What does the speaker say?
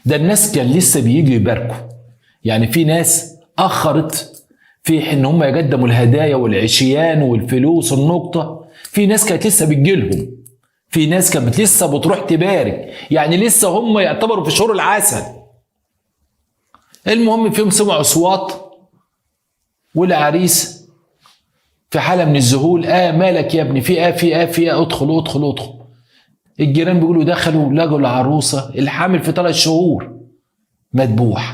ده الناس كان لسه بييجوا يباركوا، يعني في ناس اخرت في ان هم يقدموا الهدايا والعشيان والفلوس النقطه، في ناس كانت لسه بتجيلهم، في ناس كانت لسه بتروح تبارك، يعني لسه هم يعتبروا في شهور العسل. المهم فيهم سمعوا اصوات، والعريس في حاله من الذهول، مالك يا ابني، في ادخل ادخل ادخل. الجيران بيقولوا دخلوا لقوا العروسه الحامل في 3 شهور مذبوح.